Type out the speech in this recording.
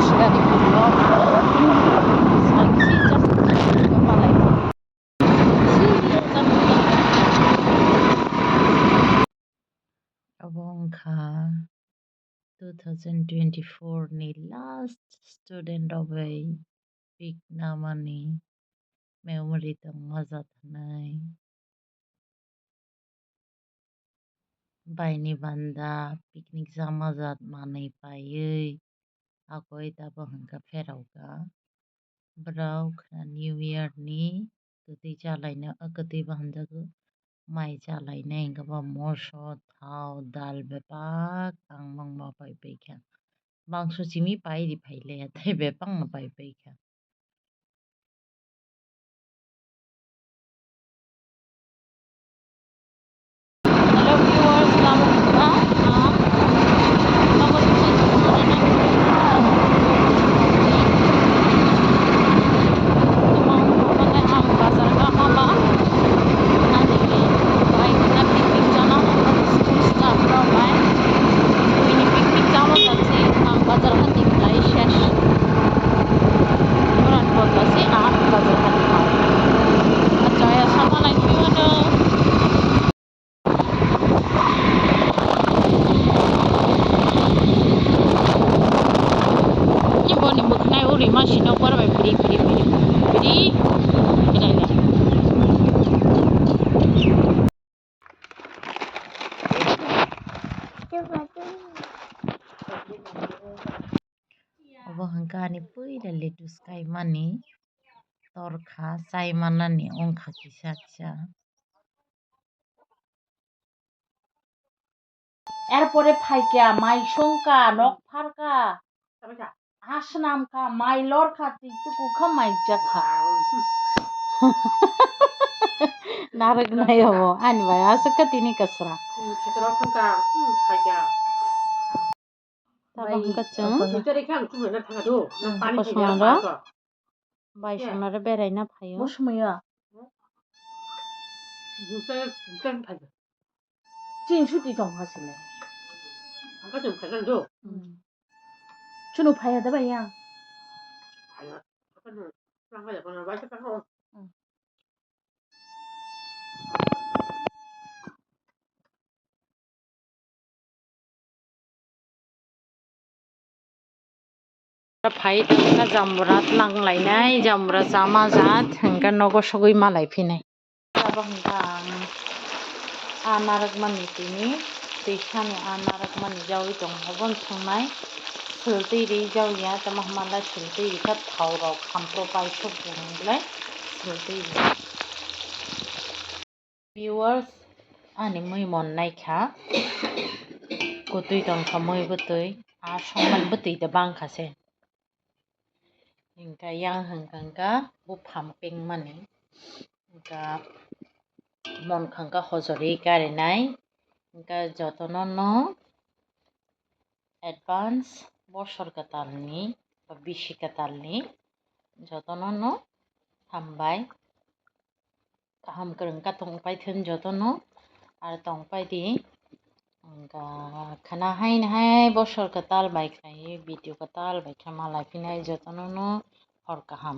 Dari pulau Sakhi jam kepalai jam abong kha 2024 ni last student obai pik namani memory tang maza thanai baini banda picnic jama jat manai paiui akoi tabo hingka pherauka brau khana new year ni kwtui chalaina kwtui bo hamjago mai chalainai hingke bo moso thau dal bepak tangmangma pai paikha mangso chimi pairi phaile thai bepang ma pai paikha. Hello viewers, selamat datang. Masih nak buat apa? Beri. Kena. Obo hangka ni pui da letus kai mani torkha sai manani ongkha kisa. এরপরে ফাইকা মাই সংকা knock Farakka হাসনামকা my লরকা টিকটুকু my জাখা narag na yawo ani ba asa ka tini kasra tabang kacang bai sonara berai na phayo mosmaya chin shuti tong hasile chunu phaya da bai yang phai tangka jamrat langlainai jamra jama jat hingka nogo sogoi malai phinai tabang kang anarak mani tini teisani anarak mani jawi tong hobon songnai sultui ri jawiya tamah mala sultui ka thau rok khampro pai sok bunglai sultui viewers ani mui mon naikha kutui tong khamui butui a songman butui da bangkhase hingka yang hingkangka bupham ping mani hingka mon khangka hojori karinai hingka jotono no advance borsor katalni ba bishi katalni jotono no hambai kaham kwrwngka tongpai thun jotono ar tongpai di hingka khana hai borsor katal bai khlai video katal bai kha malai phinai jotono no hor kaham